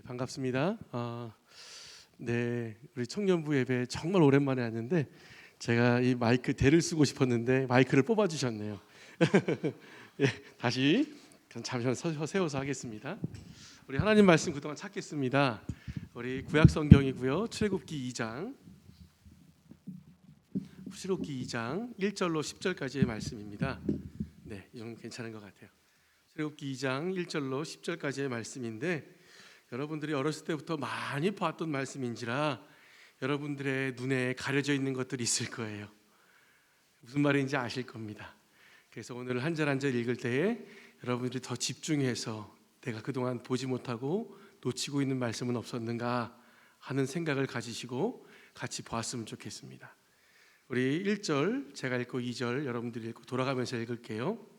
반갑습니다. 우리 청년부 예배 정말 오랜만에 왔는데 제가 이 마이크 대를 쓰고 싶었는데 마이크를 뽑아주셨네요. 예, 다시 잠시만 세워서 하겠습니다. 우리 하나님 말씀 그동안 찾겠습니다. 우리 구약 성경이고요. 출애굽기 2장 1절로 10절까지의 말씀입니다. 네, 이 정도 괜찮은 것 같아요. 출애굽기 2장 1절로 10절까지의 말씀인데 여러분들이 어렸을 때부터 많이 봤던 말씀인지라 여러분들의 눈에 가려져 있는 것들이 있을 거예요. 무슨 말인지 아실 겁니다. 그래서 오늘 한 절 한 절 읽을 때에 여러분들이 더 집중해서 내가 그동안 보지 못하고 놓치고 있는 말씀은 없었는가 하는 생각을 가지시고 같이 보았으면 좋겠습니다. 우리 1절 제가 읽고 2절 여러분들이 읽고 돌아가면서 읽을게요.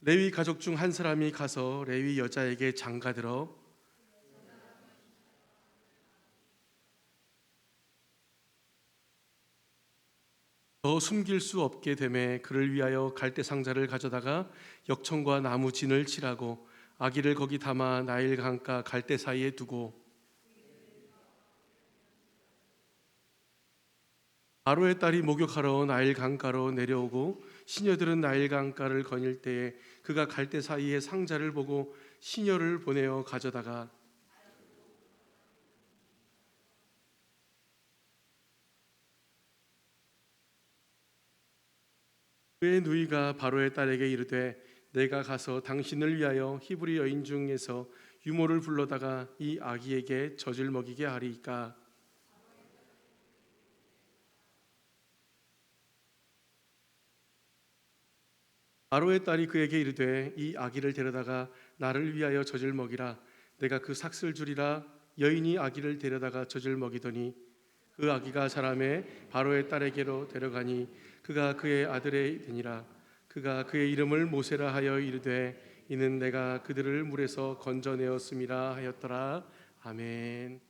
레위 가족 중 한 사람이 가서 레위 여자에게 장가들어 더 숨길 수 없게 되매 그를 위하여 갈대 상자를 가져다가 역청과 나무 진을 칠하고 아기를 거기 담아 나일 강가 갈대 사이에 두고 바로의 딸이 목욕하러 나일 강가로 내려오고 시녀들은 나일 강가를 거닐 때에 그가 갈대 사이에 상자를 보고 시녀를 보내어 가져다가 그의 누이가 바로의 딸에게 이르되 내가 가서 당신을 위하여 히브리 여인 중에서 유모를 불러다가 이 아기에게 젖을 먹이게 하리이까. 바로의 딸이 그에게 이르되 이 아기를 데려다가 나를 위하여 젖을 먹이라. 내가 그 삭슬 주리라. 여인이 아기를 데려다가 젖을 먹이더니 그 아기가 자라매 바로의 딸에게로 데려가니 그가 그의 아들의 되니라. 그가 그의 이름을 모세라 하여 이르되 이는 내가 그들을 물에서 건져내었음이라 하였더라. 아멘.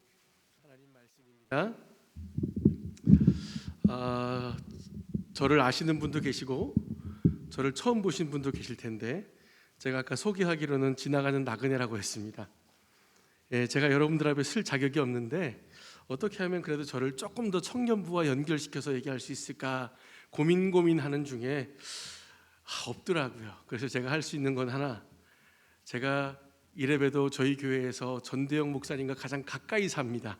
하나님 말씀입니다. 저를 아시는 분도 계시고 저를 처음 보신 분도 계실 텐데 제가 아까 소개하기로는 지나가는 나그네라고 했습니다. 제가 여러분들 앞에 쓸 자격이 없는데 어떻게 하면 그래도 저를 조금 더 청년부와 연결시켜서 얘기할 수 있을까 고민하는 중에 없더라고요. 그래서 제가 할 수 있는 건 하나, 제가 이래봬도 저희 교회에서 전대영 목사님과 가장 가까이 삽니다.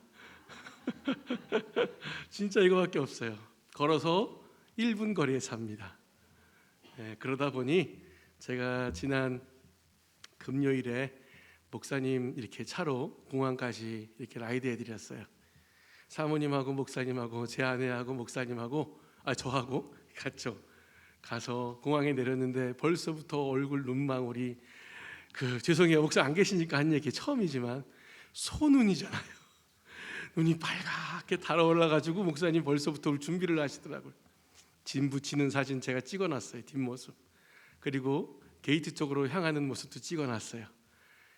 진짜 이거밖에 없어요. 걸어서 1분 거리에 삽니다. 그러다 보니 제가 지난 금요일에 목사님 이렇게 차로 공항까지 이렇게 라이드 해드렸어요. 사모님하고 목사님하고 제 아내하고 목사님하고 저하고 갔죠. 가서 공항에 내렸는데 벌써부터 얼굴 눈망울이 죄송해요 목사 안 계시니까 한 얘기 처음이지만 소눈이잖아요. 눈이 빨갛게 달아올라가지고 목사님 벌써부터 올 준비를 하시더라고요. 짐 붙이는 사진 제가 찍어놨어요. 뒷모습. 그리고 게이트 쪽으로 향하는 모습도 찍어놨어요.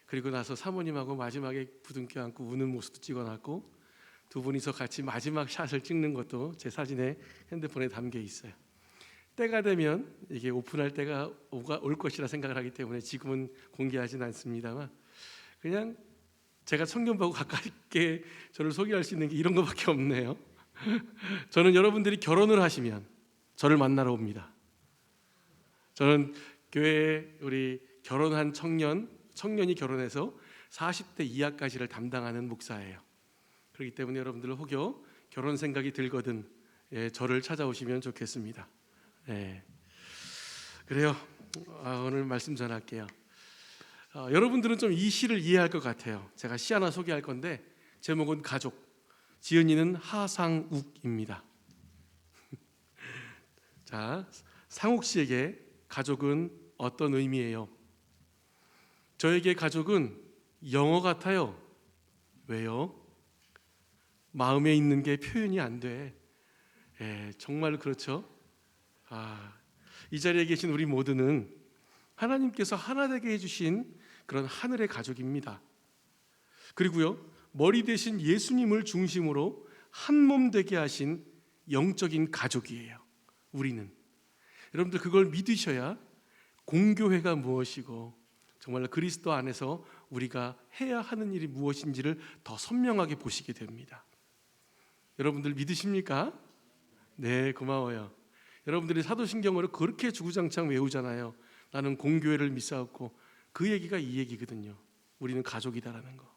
그리고 나서 사모님하고 마지막에 부둥켜 안고 우는 모습도 찍어놨고 두 분이서 같이 마지막 샷을 찍는 것도 제 사진에 핸드폰에 담겨 있어요. 때가 되면 이게 오픈할 때가 올 것이라 생각을 하기 때문에 지금은 공개하진 않습니다만 그냥 제가 청년부하고 가깝게 저를 소개할 수 있는 게 이런 것밖에 없네요. 저는 여러분들이 결혼을 하시면 저를 만나러 옵니다. 저는 교회에 우리 결혼한 청년이 결혼해서 40대 이하까지를 담당하는 목사예요. 그렇기 때문에 여러분들 혹여 결혼 생각이 들거든 저를 찾아오시면 좋겠습니다. 그래요. 오늘 말씀 전할게요. 여러분들은 좀 이 시를 이해할 것 같아요. 제가 시 하나 소개할 건데 제목은 가족. 지은이는 하상욱입니다. 자, 상욱 씨에게 가족은 어떤 의미예요? 저에게 가족은 영어 같아요. 왜요? 마음에 있는 게 표현이 안 돼. 정말 그렇죠? 이 자리에 계신 우리 모두는 하나님께서 하나 되게 해주신 그런 하늘의 가족입니다. 그리고요, 머리 대신 예수님을 중심으로 한 몸 되게 하신 영적인 가족이에요. 우리는 여러분들 그걸 믿으셔야 공교회가 무엇이고 정말로 그리스도 안에서 우리가 해야 하는 일이 무엇인지를 더 선명하게 보시게 됩니다. 여러분들 믿으십니까? 네, 고마워요. 여러분들이 사도신경으로 그렇게 주구장창 외우잖아요. 나는 공교회를 믿사옵고, 그 얘기가 이 얘기거든요. 우리는 가족이다라는 거.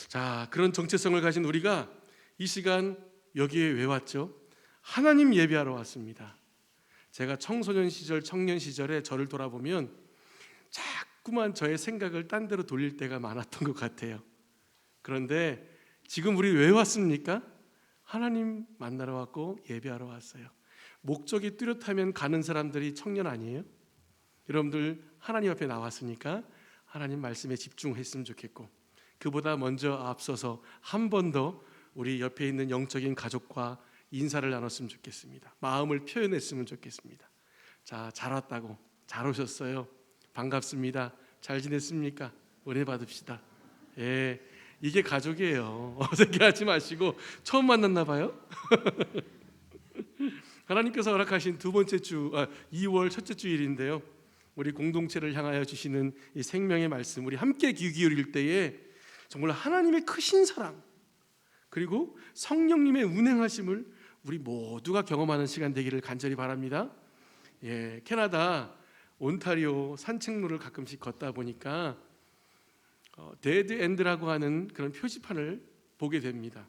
자, 그런 정체성을 가진 우리가 이 시간 여기에 왜 왔죠? 하나님 예배하러 왔습니다. 제가 청소년 시절, 청년 시절에 저를 돌아보면 자꾸만 저의 생각을 딴 데로 돌릴 때가 많았던 것 같아요. 그런데 지금 우리 왜 왔습니까? 하나님 만나러 왔고 예배하러 왔어요. 목적이 뚜렷하면 가는 사람들이 청년 아니에요? 여러분들 하나님 앞에 나왔으니까 하나님 말씀에 집중했으면 좋겠고, 그보다 먼저 앞서서 한 번 더 우리 옆에 있는 영적인 가족과 인사를 나눴으면 좋겠습니다. 마음을 표현했으면 좋겠습니다. 자, 잘 왔다고, 잘 오셨어요, 반갑습니다, 잘 지냈습니까? 은혜 받읍시다. 예, 이게 가족이에요. 어색해하지 마시고. 처음 만났나 봐요. 하나님께서 허락하신 두 번째 주, 2월 첫째 주일인데요, 우리 공동체를 향하여 주시는 이 생명의 말씀, 우리 함께 귀 기울일 때에 정말 하나님의 크신 사랑, 그리고 성령님의 운행하심을 우리 모두가 경험하는 시간 되기를 간절히 바랍니다. 예, 캐나다 온타리오 산책로를 가끔씩 걷다 보니까 데드 엔드라고 하는 그런 표지판을 보게 됩니다.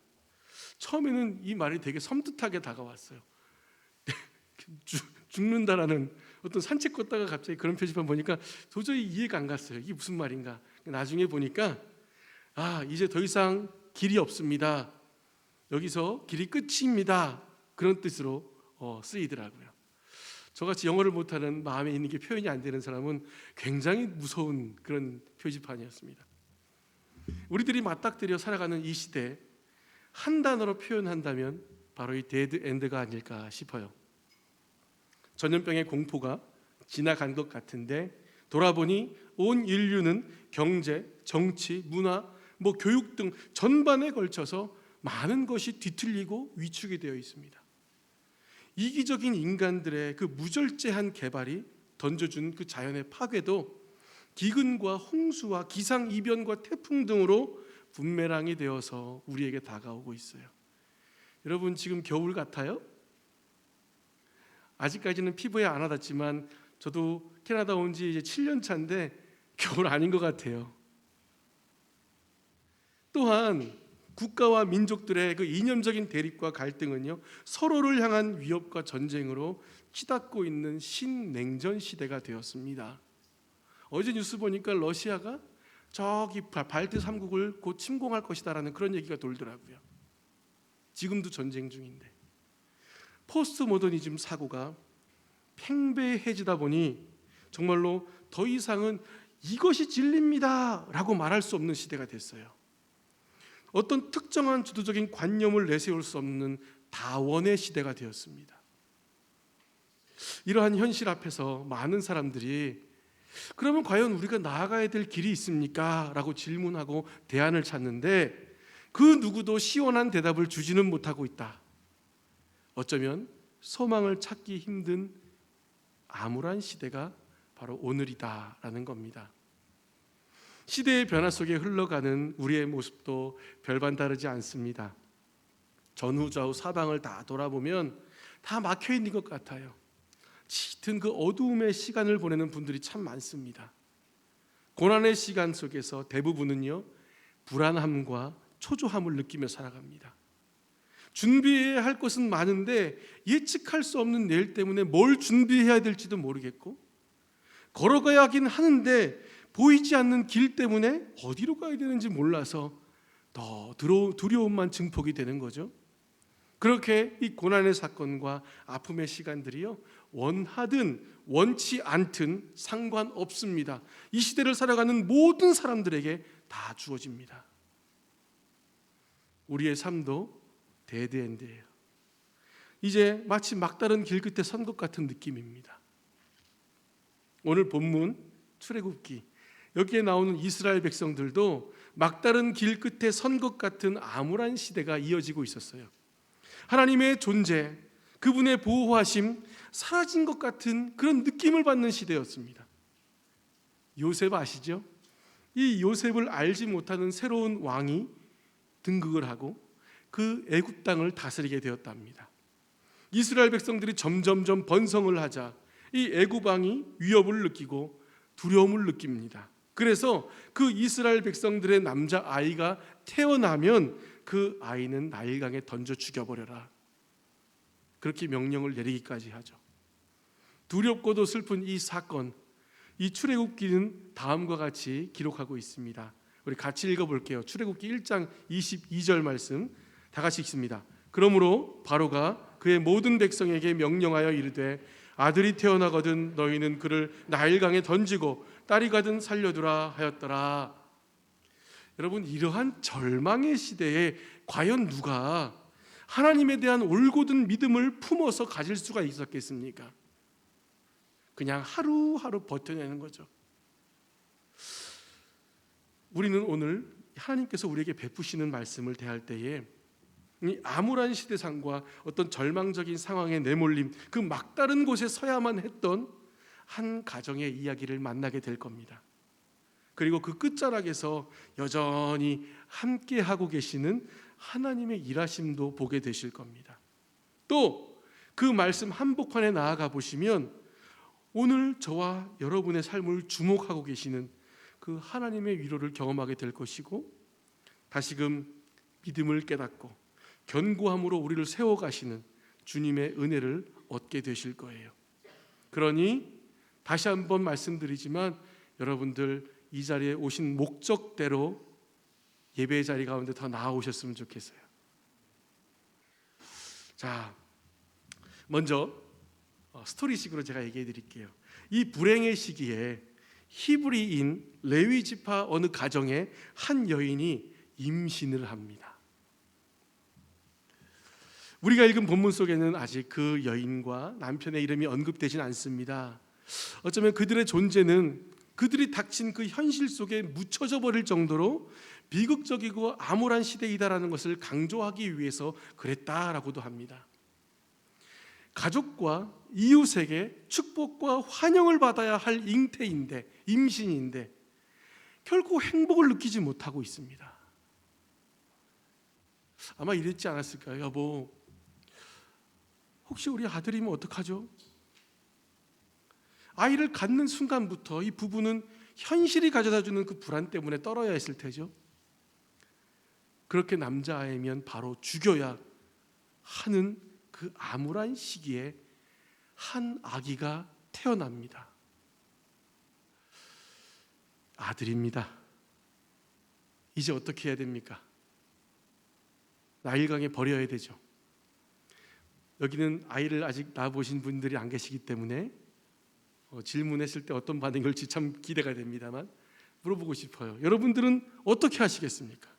처음에는 이 말이 되게 섬뜩하게 다가왔어요. 죽는다라는, 어떤 산책 걷다가 갑자기 그런 표지판 보니까 도저히 이해가 안 갔어요. 이게 무슨 말인가. 나중에 보니까 이제 더 이상 길이 없습니다, 여기서 길이 끝입니다, 그런 뜻으로 쓰이더라고요. 저같이 영어를 못하는, 마음에 있는 게 표현이 안 되는 사람은 굉장히 무서운 그런 표지판이었습니다. 우리들이 맞닥뜨려 살아가는 이 시대, 한 단어로 표현한다면 바로 이 데드 엔드가 아닐까 싶어요. 전염병의 공포가 지나간 것 같은데 돌아보니 온 인류는 경제, 정치, 문화, 교육 등 전반에 걸쳐서 많은 것이 뒤틀리고 위축이 되어 있습니다. 이기적인 인간들의 그 무절제한 개발이 던져준 그 자연의 파괴도 기근과 홍수와 기상이변과 태풍 등으로 분매랑이 되어서 우리에게 다가오고 있어요. 여러분, 지금 겨울 같아요? 아직까지는 피부에 안 와닿지만 저도 캐나다 온 지 이제 7년 차인데 겨울 아닌 것 같아요. 또한 국가와 민족들의 그 이념적인 대립과 갈등은요, 서로를 향한 위협과 전쟁으로 치닫고 있는 신냉전 시대가 되었습니다. 어제 뉴스 보니까 러시아가 저기 발트 3국을 곧 침공할 것이다라는 그런 얘기가 돌더라고요. 지금도 전쟁 중인데, 포스트 모더니즘 사고가 팽배해지다 보니 정말로 더 이상은 이것이 진리입니다 라고 말할 수 없는 시대가 됐어요. 어떤 특정한 주도적인 관념을 내세울 수 없는 다원의 시대가 되었습니다. 이러한 현실 앞에서 많은 사람들이 그러면 과연 우리가 나아가야 될 길이 있습니까? 라고 질문하고 대안을 찾는데 그 누구도 시원한 대답을 주지는 못하고 있다. 어쩌면 소망을 찾기 힘든 암울한 시대가 바로 오늘이다라는 겁니다. 시대의 변화 속에 흘러가는 우리의 모습도 별반 다르지 않습니다. 전후 좌우 사방을 다 돌아보면 다 막혀 있는 것 같아요. 짙은 그 어두움의 시간을 보내는 분들이 참 많습니다. 고난의 시간 속에서 대부분은요, 불안함과 초조함을 느끼며 살아갑니다. 준비해야 할 것은 많은데 예측할 수 없는 내일 때문에 뭘 준비해야 될지도 모르겠고, 걸어가야 하긴 하는데 보이지 않는 길 때문에 어디로 가야 되는지 몰라서 더 두려움만 증폭이 되는 거죠. 그렇게 이 고난의 사건과 아픔의 시간들이요, 원하든 원치 않든 상관없습니다. 이 시대를 살아가는 모든 사람들에게 다 주어집니다. 우리의 삶도 데드엔드예요. 이제 마치 막다른 길 끝에 선 것 같은 느낌입니다. 오늘 본문 출애굽기, 여기에 나오는 이스라엘 백성들도 막다른 길 끝에 선 것 같은 암울한 시대가 이어지고 있었어요. 하나님의 존재, 그분의 보호하심 사라진 것 같은 그런 느낌을 받는 시대였습니다. 요셉 아시죠? 이 요셉을 알지 못하는 새로운 왕이 등극을 하고 그 애굽 땅을 다스리게 되었답니다. 이스라엘 백성들이 점점점 번성을 하자 이 애굽 왕이 위협을 느끼고 두려움을 느낍니다. 그래서 그 이스라엘 백성들의 남자 아이가 태어나면 그 아이는 나일강에 던져 죽여버려라, 그렇게 명령을 내리기까지 하죠. 두렵고도 슬픈 이 사건, 이 출애굽기는 다음과 같이 기록하고 있습니다. 우리 같이 읽어볼게요. 출애굽기 1장 22절 말씀 다 같이 읽습니다. 그러므로 바로가 그의 모든 백성에게 명령하여 이르되 아들이 태어나거든 너희는 그를 나일강에 던지고 딸이 가든 살려두라 하였더라. 여러분, 이러한 절망의 시대에 과연 누가 하나님에 대한 올곧은 믿음을 품어서 가질 수가 있었겠습니까? 그냥 하루하루 버텨내는 거죠. 우리는 오늘 하나님께서 우리에게 베푸시는 말씀을 대할 때에 이 암울한 시대상과 어떤 절망적인 상황에 내몰림, 그 막다른 곳에 서야만 했던 한 가정의 이야기를 만나게 될 겁니다. 그리고 그 끝자락에서 여전히 함께 하고 계시는 하나님의 일하심도 보게 되실 겁니다. 또 그 말씀 한복판에 나아가 보시면 오늘 저와 여러분의 삶을 주목하고 계시는 그 하나님의 위로를 경험하게 될 것이고, 다시금 믿음을 깨닫고 견고함으로 우리를 세워가시는 주님의 은혜를 얻게 되실 거예요. 그러니 다시 한번 말씀드리지만 여러분들 이 자리에 오신 목적대로 예배의 자리 가운데 더 나아오셨으면 좋겠어요. 자, 먼저 스토리식으로 제가 얘기해 드릴게요. 이 불행의 시기에 히브리인 레위 지파 어느 가정에 한 여인이 임신을 합니다. 우리가 읽은 본문 속에는 아직 그 여인과 남편의 이름이 언급되진 않습니다. 어쩌면 그들의 존재는 그들이 닥친 그 현실 속에 묻혀져 버릴 정도로 비극적이고 암울한 시대이다라는 것을 강조하기 위해서 그랬다라고도 합니다. 가족과 이웃에게 축복과 환영을 받아야 할 잉태인데, 임신인데 결코 행복을 느끼지 못하고 있습니다. 아마 이랬지 않았을까요? 여보, 혹시 우리 아들이면 어떡하죠? 아이를 갖는 순간부터 이 부부는 현실이 가져다주는 그 불안 때문에 떨어야 했을 테죠. 그렇게 남자아이면 바로 죽여야 하는 그 암울한 시기에 한 아기가 태어납니다. 아들입니다. 이제 어떻게 해야 됩니까? 나일강에 버려야 되죠. 여기는 아이를 아직 낳아보신 분들이 안 계시기 때문에 질문했을 때 어떤 반응이 올지 참 기대가 됩니다만 물어보고 싶어요. 여러분들은 어떻게 하시겠습니까?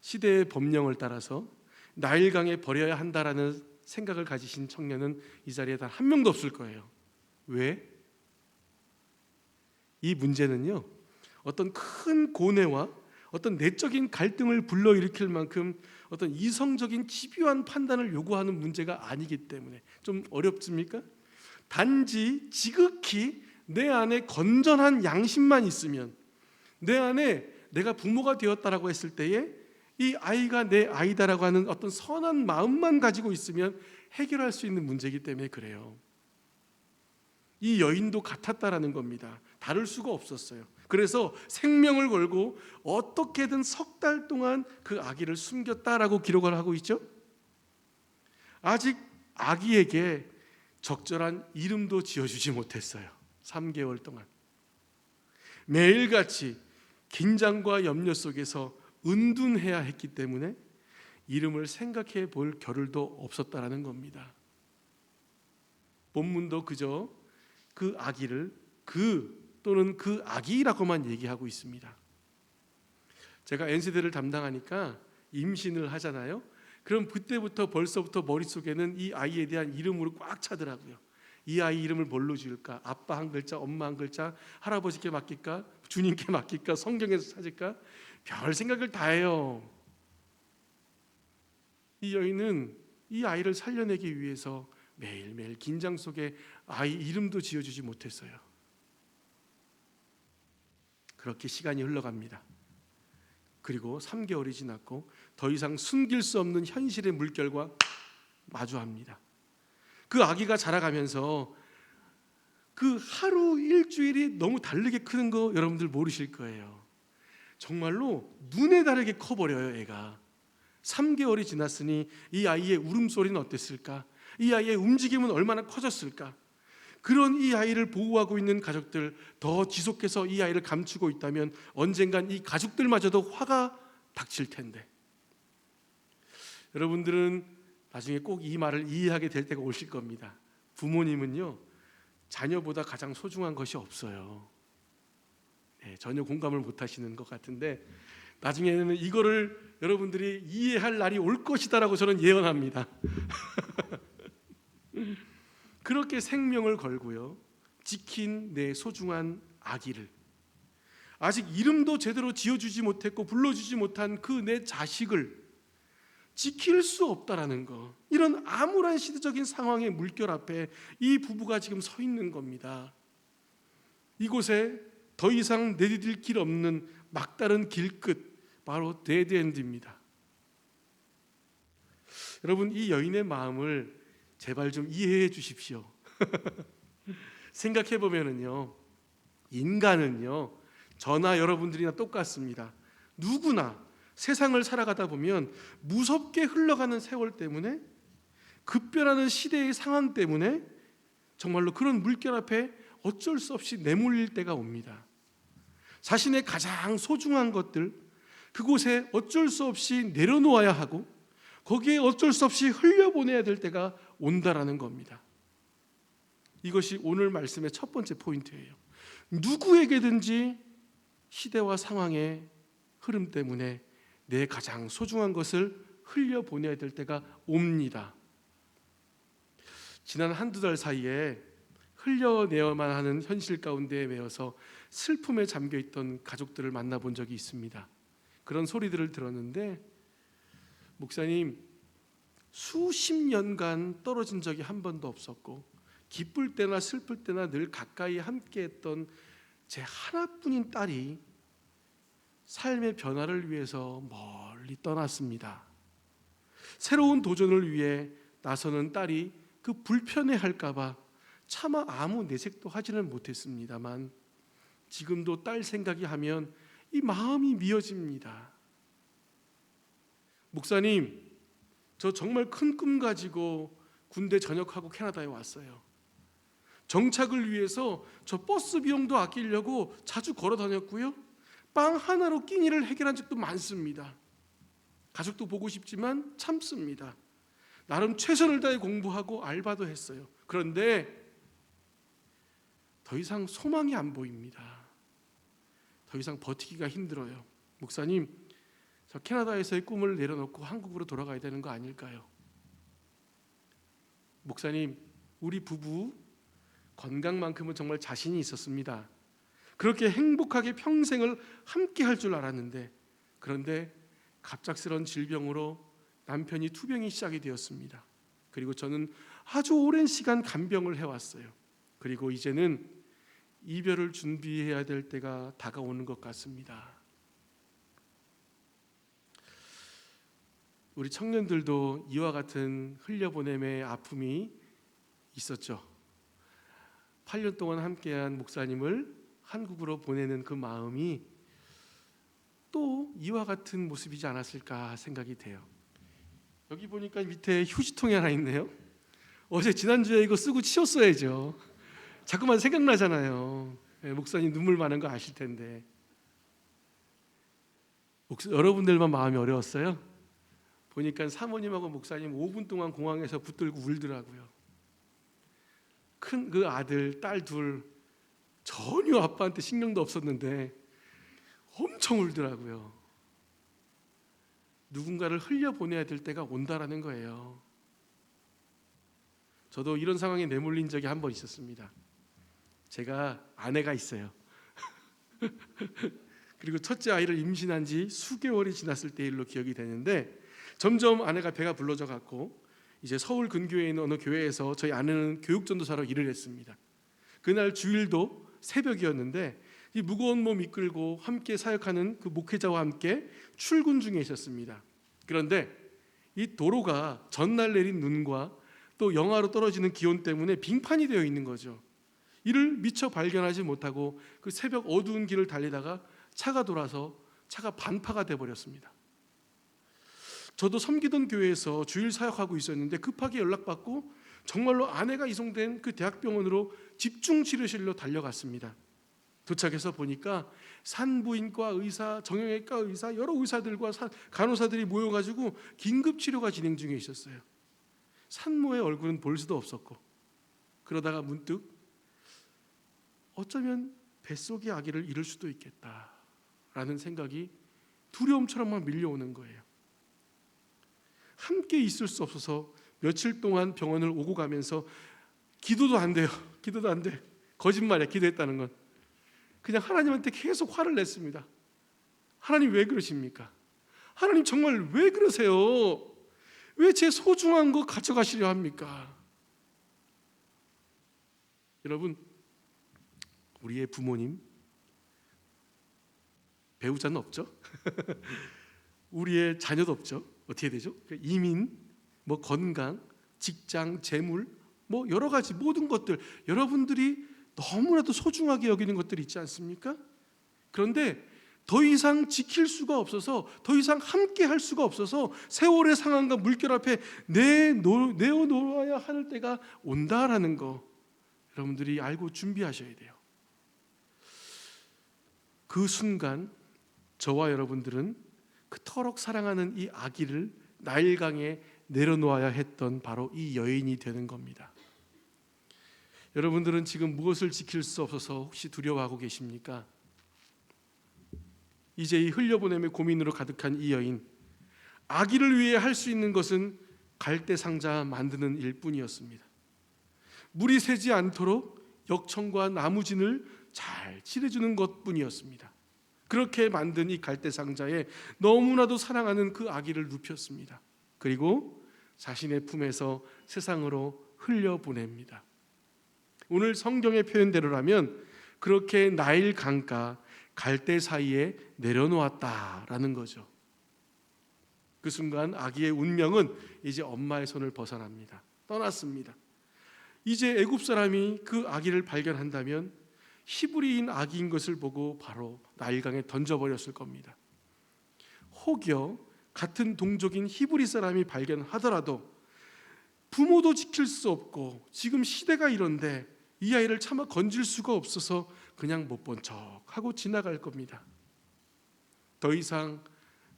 시대의 법령을 따라서 나일강에 버려야 한다라는 생각을 가지신 청년은 이 자리에 단 한 명도 없을 거예요. 왜? 이 문제는요, 어떤 큰 고뇌와 어떤 내적인 갈등을 불러일으킬 만큼 어떤 이성적인 집요한 판단을 요구하는 문제가 아니기 때문에 좀 어렵습니까? 단지 지극히 내 안에 건전한 양심만 있으면, 내 안에 내가 부모가 되었다라고 했을 때에 이 아이가 내 아이다라고 하는 어떤 선한 마음만 가지고 있으면 해결할 수 있는 문제이기 때문에 그래요. 이 여인도 같았다라는 겁니다. 다를 수가 없었어요. 그래서 생명을 걸고 어떻게든 석 달 동안 그 아기를 숨겼다라고 기록을 하고 있죠. 아직 아기에게 적절한 이름도 지어주지 못했어요. 3개월 동안 매일같이 긴장과 염려 속에서 은둔해야 했기 때문에 이름을 생각해 볼 겨를도 없었다라는 겁니다. 본문도 그저 그 아기를 또는 그 아기라고만 얘기하고 있습니다. 제가 N세대를 담당하니까 임신을 하잖아요. 그럼 그때부터 벌써부터 머릿속에는 이 아이에 대한 이름으로 꽉 차더라고요. 이 아이 이름을 뭘로 지을까? 아빠 한 글자, 엄마 한 글자, 할아버지께 맡길까? 주님께 맡길까? 성경에서 찾을까? 별 생각을 다 해요. 이 여인은 이 아이를 살려내기 위해서 매일매일 긴장 속에 아이 이름도 지어주지 못했어요. 그렇게 시간이 흘러갑니다. 그리고 3개월이 지났고 더 이상 숨길 수 없는 현실의 물결과 마주합니다. 그 아기가 자라가면서 그 하루 일주일이 너무 다르게 크는 거 여러분들 모르실 거예요. 정말로 눈에 다르게 커버려요. 애가 3개월이 지났으니 이 아이의 울음소리는 어땠을까? 이 아이의 움직임은 얼마나 커졌을까? 그런 이 아이를 보호하고 있는 가족들, 더 지속해서 이 아이를 감추고 있다면 언젠간 이 가족들마저도 화가 닥칠 텐데, 여러분들은 나중에 꼭 이 말을 이해하게 될 때가 오실 겁니다. 부모님은요, 자녀보다 가장 소중한 것이 없어요. 네, 전혀 공감을 못 하시는 것 같은데 나중에는 이거를 여러분들이 이해할 날이 올 것이다라고 저는 예언합니다. 그렇게 생명을 걸고요, 지킨 내 소중한 아기를, 아직 이름도 제대로 지어주지 못했고 불러주지 못한 그 내 자식을 지킬 수 없다라는 거, 이런 암울한 시대적인 상황의 물결 앞에 이 부부가 지금 서 있는 겁니다. 이곳에 더 이상 내디딜 길 없는 막다른 길끝, 바로 데드엔드입니다. 여러분, 이 여인의 마음을 제발 좀 이해해 주십시오. 생각해 보면은요, 인간은요, 저나 여러분들이나 똑같습니다. 누구나 세상을 살아가다 보면 무섭게 흘러가는 세월 때문에, 급변하는 시대의 상황 때문에 정말로 그런 물결 앞에 어쩔 수 없이 내몰릴 때가 옵니다. 자신의 가장 소중한 것들, 그곳에 어쩔 수 없이 내려놓아야 하고 거기에 어쩔 수 없이 흘려보내야 될 때가 온다라는 겁니다. 이것이 오늘 말씀의 첫 번째 포인트예요. 누구에게든지 시대와 상황의 흐름 때문에 내 가장 소중한 것을 흘려보내야 될 때가 옵니다. 지난 한두 달 사이에 흘려내야만 하는 현실 가운데에 매여서 슬픔에 잠겨있던 가족들을 만나본 적이 있습니다. 그런 소리들을 들었는데, 목사님, 수십 년간 떨어진 적이 한 번도 없었고 기쁠 때나 슬플 때나 늘 가까이 함께했던 제 하나뿐인 딸이 삶의 변화를 위해서 멀리 떠났습니다. 새로운 도전을 위해 나서는 딸이 그 불편해할까 봐 차마 아무 내색도 하지는 못했습니다만 지금도 딸 생각이 하면 이 마음이 미어집니다. 목사님, 저 정말 큰 꿈 가지고 군대 전역하고 캐나다에 왔어요. 정착을 위해서 저 버스 비용도 아끼려고 자주 걸어 다녔고요, 빵 하나로 끼니를 해결한 적도 많습니다. 가족도 보고 싶지만 참습니다. 나름 최선을 다해 공부하고 알바도 했어요. 그런데 더 이상 소망이 안 보입니다. 더 이상 버티기가 힘들어요. 목사님, 저 캐나다에서의 꿈을 내려놓고 한국으로 돌아가야 되는 거 아닐까요? 목사님, 우리 부부 건강만큼은 정말 자신이 있었습니다. 그렇게 행복하게 평생을 함께 할 줄 알았는데, 그런데 갑작스런 질병으로 남편이 투병이 시작이 되었습니다. 그리고 저는 아주 오랜 시간 간병을 해왔어요. 그리고 이제는 이별을 준비해야 될 때가 다가오는 것 같습니다. 우리 청년들도 이와 같은 흘려보냄의 아픔이 있었죠. 8년 동안 함께한 목사님을 한국으로 보내는 그 마음이 또 이와 같은 모습이지 않았을까 생각이 돼요. 여기 보니까 밑에 휴지통이 하나 있네요. 어제 지난주에 이거 쓰고 치웠어야죠. 자꾸만 생각나잖아요. 목사님 눈물 많은 거 아실 텐데. 여러분들만 마음이 어려웠어요? 보니까 사모님하고 목사님 5분 동안 공항에서 붙들고 울더라고요. 큰 그 아들, 딸 둘 전혀 아빠한테 신경도 없었는데 엄청 울더라고요. 누군가를 흘려보내야 될 때가 온다라는 거예요. 저도 이런 상황에 내몰린 적이 한 번 있었습니다. 제가 아내가 있어요. 그리고 첫째 아이를 임신한 지 수개월이 지났을 때 일로 기억이 되는데, 점점 아내가 배가 불러져 갖고 이제 서울 근교에 있는 어느 교회에서 저희 아내는 교육전도사로 일을 했습니다. 그날 주일도 새벽이었는데 이 무거운 몸 이끌고 함께 사역하는 그 목회자와 함께 출근 중에 있었습니다. 그런데 이 도로가 전날 내린 눈과 또 영하로 떨어지는 기온 때문에 빙판이 되어 있는 거죠. 이를 미처 발견하지 못하고 그 새벽 어두운 길을 달리다가 차가 돌아서 차가 반파가 돼버렸습니다. 저도 섬기던 교회에서 주일 사역하고 있었는데 급하게 연락받고 정말로 아내가 이송된 그 대학병원으로 집중치료실로 달려갔습니다. 도착해서 보니까 산부인과 의사, 정형외과 의사, 여러 의사들과 간호사들이 모여가지고 긴급치료가 진행 중에 있었어요. 산모의 얼굴은 볼 수도 없었고, 그러다가 문득 어쩌면 뱃속의 아기를 잃을 수도 있겠다라는 생각이 두려움처럼만 밀려오는 거예요. 함께 있을 수 없어서 며칠 동안 병원을 오고 가면서 기도도 안 돼요. 기도도 안 돼. 거짓말이야, 기도했다는 건. 그냥 하나님한테 계속 화를 냈습니다. 하나님 왜 그러십니까? 하나님 정말 왜 그러세요? 왜 제 소중한 거 가져가시려 합니까? 여러분, 우리의 부모님, 배우자는 없죠? 우리의 자녀도 없죠? 어떻게 되죠? 이민, 뭐 건강, 직장, 재물, 뭐 여러 가지 모든 것들, 여러분들이 너무나도 소중하게 여기는 것들이 있지 않습니까? 그런데 더 이상 지킬 수가 없어서, 더 이상 함께 할 수가 없어서 세월의 상황과 물결 앞에 내어놓아야 할 때가 온다라는 거 여러분들이 알고 준비하셔야 돼요. 그 순간 저와 여러분들은 그토록 사랑하는 이 아기를 나일강에 내려놓아야 했던 바로 이 여인이 되는 겁니다. 여러분들은 지금 무엇을 지킬 수 없어서 혹시 두려워하고 계십니까? 이제 이 흘려보냄의 고민으로 가득한 이 여인, 아기를 위해 할 수 있는 것은 갈대 상자 만드는 일뿐이었습니다. 물이 새지 않도록 역청과 나무진을 잘 칠해주는 것뿐이었습니다. 그렇게 만든 이 갈대 상자에 너무나도 사랑하는 그 아기를 눕혔습니다. 그리고 자신의 품에서 세상으로 흘려보냅니다. 오늘 성경의 표현대로라면 그렇게 나일 강가 갈대 사이에 내려놓았다라는 거죠. 그 순간 아기의 운명은 이제 엄마의 손을 벗어납니다. 떠났습니다. 이제 애굽 사람이 그 아기를 발견한다면 히브리인 아기인 것을 보고 바로 나일강에 던져버렸을 겁니다. 혹여 같은 동족인 히브리 사람이 발견하더라도 부모도 지킬 수 없고 지금 시대가 이런데 이 아이를 차마 건질 수가 없어서 그냥 못 본 척하고 지나갈 겁니다. 더 이상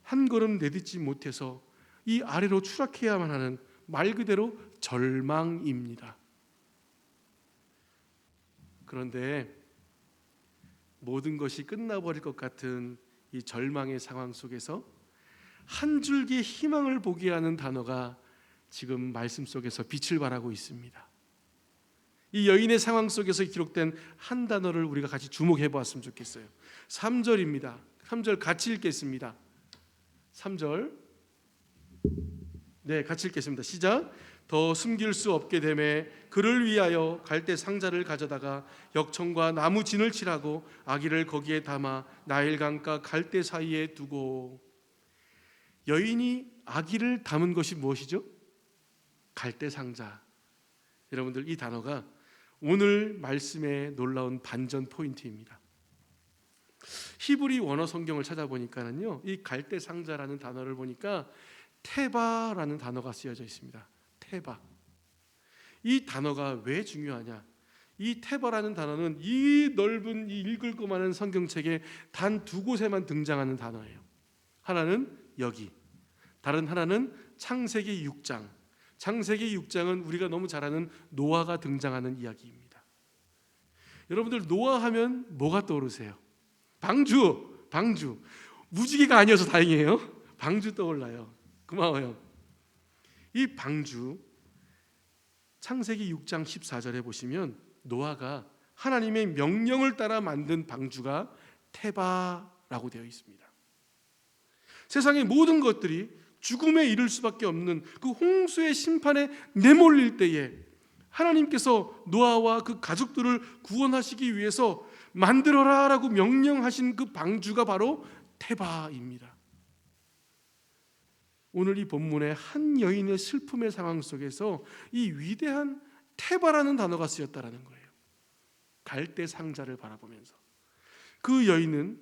한 걸음 내딛지 못해서 이 아래로 추락해야만 하는 말 그대로 절망입니다. 그런데 모든 것이 끝나버릴 것 같은 이 절망의 상황 속에서 한 줄기의 희망을 보게 하는 단어가 지금 말씀 속에서 빛을 발하고 있습니다. 이 여인의 상황 속에서 기록된 한 단어를 우리가 같이 주목해 보았으면 좋겠어요. 3절입니다. 3절 같이 읽겠습니다. 3절 같이 읽겠습니다. 시작. 더 숨길 수 없게 되매 그를 위하여 갈대 상자를 가져다가 역청과 나무 진을 칠하고 아기를 거기에 담아 나일강가 갈대 사이에 두고. 여인이 아기를 담은 것이 무엇이죠? 갈대 상자. 여러분들, 이 단어가 오늘 말씀의 놀라운 반전 포인트입니다. 히브리 원어 성경을 찾아보니까는요, 이 갈대 상자라는 단어를 보니까 테바라는 단어가 쓰여져 있습니다. 테바. 이 단어가 왜 중요하냐? 이 테바라는 단어는 이 넓은 이 읽을 것만한 성경책에 단 두 곳에만 등장하는 단어예요. 하나는 여기, 다른 하나는 창세기 6장. 창세기 6장은 우리가 너무 잘 아는 노아가 등장하는 이야기입니다. 여러분들, 노아 하면 뭐가 떠오르세요? 방주. 무지개가 아니어서 다행이에요. 방주 떠올라요. 고마워요. 이 방주, 창세기 6장 14절에 보시면 노아가 하나님의 명령을 따라 만든 방주가 테바라고 되어 있습니다. 세상의 모든 것들이 죽음에 이를 수밖에 없는 그 홍수의 심판에 내몰릴 때에 하나님께서 노아와 그 가족들을 구원하시기 위해서 만들어라라고 명령하신 그 방주가 바로 테바입니다. 오늘 이 본문의 한 여인의 슬픔의 상황 속에서 이 위대한 테바라는 단어가 쓰였다라는 거예요. 갈대 상자를 바라보면서 그 여인은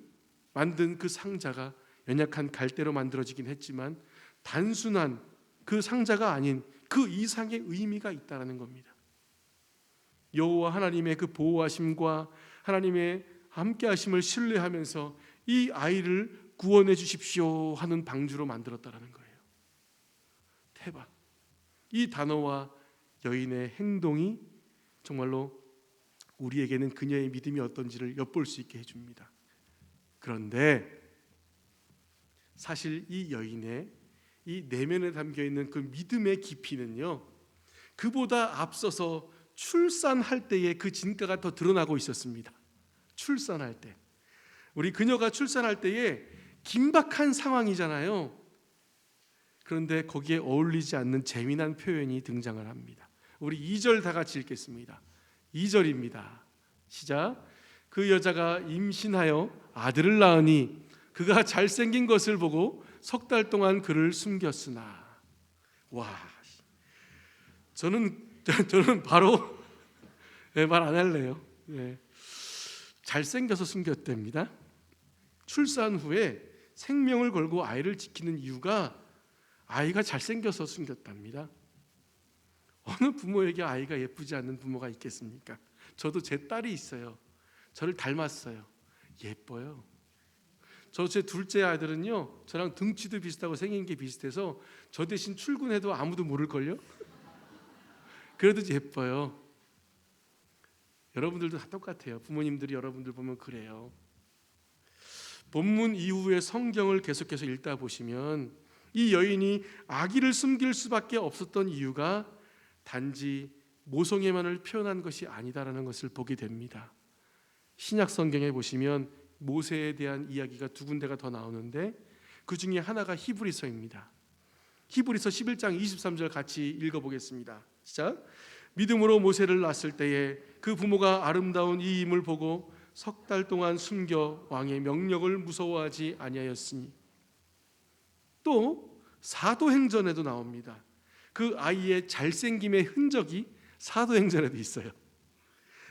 만든 그 상자가 연약한 갈대로 만들어지긴 했지만 단순한 그 상자가 아닌 그 이상의 의미가 있다라는 겁니다. 여호와 하나님의 그 보호하심과 하나님의 함께하심을 신뢰하면서 이 아이를 구원해 주십시오 하는 방주로 만들었다라는 거예요. 테바. 이 단어와 여인의 행동이 정말로 우리에게는 그녀의 믿음이 어떤지를 엿볼 수 있게 해줍니다. 그런데 사실 이 여인의 이 내면에 담겨있는 그 믿음의 깊이는요, 그보다 앞서서 출산할 때의 그 진가가 더 드러나고 있었습니다. 출산할 때, 우리 그녀가 출산할 때에 긴박한 상황이잖아요. 그런데 거기에 어울리지 않는 재미난 표현이 등장을 합니다. 우리 2절 다 같이 읽겠습니다. 2절입니다. 시작. 그 여자가 임신하여 아들을 낳으니 그가 잘생긴 것을 보고 석 달 동안 그를 숨겼으나. 와, 저는 바로 말 안 할래요. 잘생겨서 숨겼답니다. 출산 후에 생명을 걸고 아이를 지키는 이유가 아이가 잘생겨서 숨겼답니다. 어느 부모에게 아이가 예쁘지 않는 부모가 있겠습니까? 저도 제 딸이 있어요. 저를 닮았어요. 예뻐요. 제 둘째 아들은요, 저랑 등치도 비슷하고 생긴 게 비슷해서 저 대신 출근해도 아무도 모를걸요? 그래도 예뻐요. 여러분들도 다 똑같아요. 부모님들이 여러분들 보면 그래요. 본문 이후의 성경을 계속해서 읽다 보시면 이 여인이 아기를 숨길 수밖에 없었던 이유가 단지 모성애만을 표현한 것이 아니다라는 것을 보게 됩니다. 신약 성경에 보시면 모세에 대한 이야기가 두 군데가 더 나오는데 그 중에 하나가 히브리서입니다. 히브리서 11장 23절 같이 읽어보겠습니다. 시작. 믿음으로 모세를 낳았을 때에 그 부모가 아름다운 이 임을 보고 석 달 동안 숨겨 왕의 명령을 무서워하지 아니하였으니. 또 사도행전에도 나옵니다. 그 아이의 잘생김의 흔적이 사도행전에도 있어요.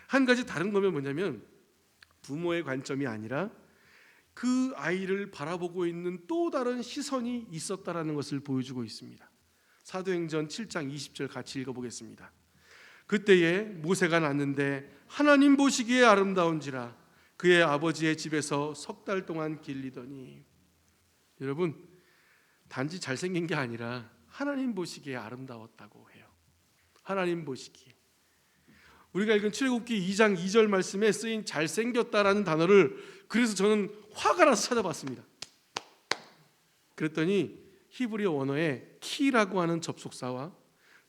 한 가지 다른 거면 뭐냐면 부모의 관점이 아니라 그 아이를 바라보고 있는 또 다른 시선이 있었다라는 것을 보여주고 있습니다. 사도행전 7장 20절 같이 읽어보겠습니다. 그때에 모세가 낳는데 하나님 보시기에 아름다운지라 그의 아버지의 집에서 석 달 동안 길리더니. 여러분, 단지 잘생긴 게 아니라 하나님 보시기에 아름다웠다고 해요. 하나님 보시기에. 우리가 읽은 출애굽기 2장 2절 말씀에 쓰인 잘생겼다라는 단어를 그래서 저는 화가 나서 찾아봤습니다. 그랬더니 히브리어 원어에 키라고 하는 접속사와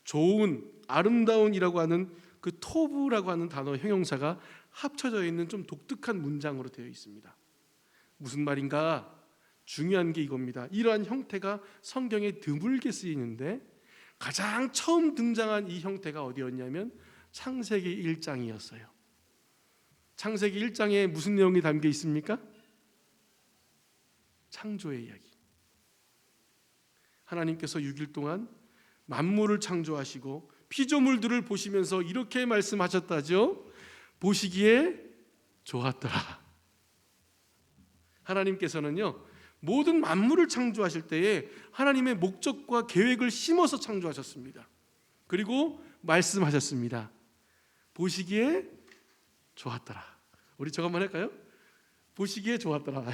좋은, 아름다운이라고 하는 그 토브라고 하는 단어 형용사가 합쳐져 있는 좀 독특한 문장으로 되어 있습니다. 무슨 말인가? 중요한 게 이겁니다. 이러한 형태가 성경에 드물게 쓰이는데 가장 처음 등장한 이 형태가 어디였냐면 창세기 1장이었어요. 창세기 1장에 무슨 내용이 담겨 있습니까? 창조의 이야기. 하나님께서 6일 동안 만물을 창조하시고 피조물들을 보시면서 이렇게 말씀하셨다죠. 보시기에 좋았더라. 하나님께서는요, 모든 만물을 창조하실 때에 하나님의 목적과 계획을 심어서 창조하셨습니다. 그리고 말씀하셨습니다. 보시기에 좋았더라. 우리 저거 한번 할까요? 보시기에 좋았더라.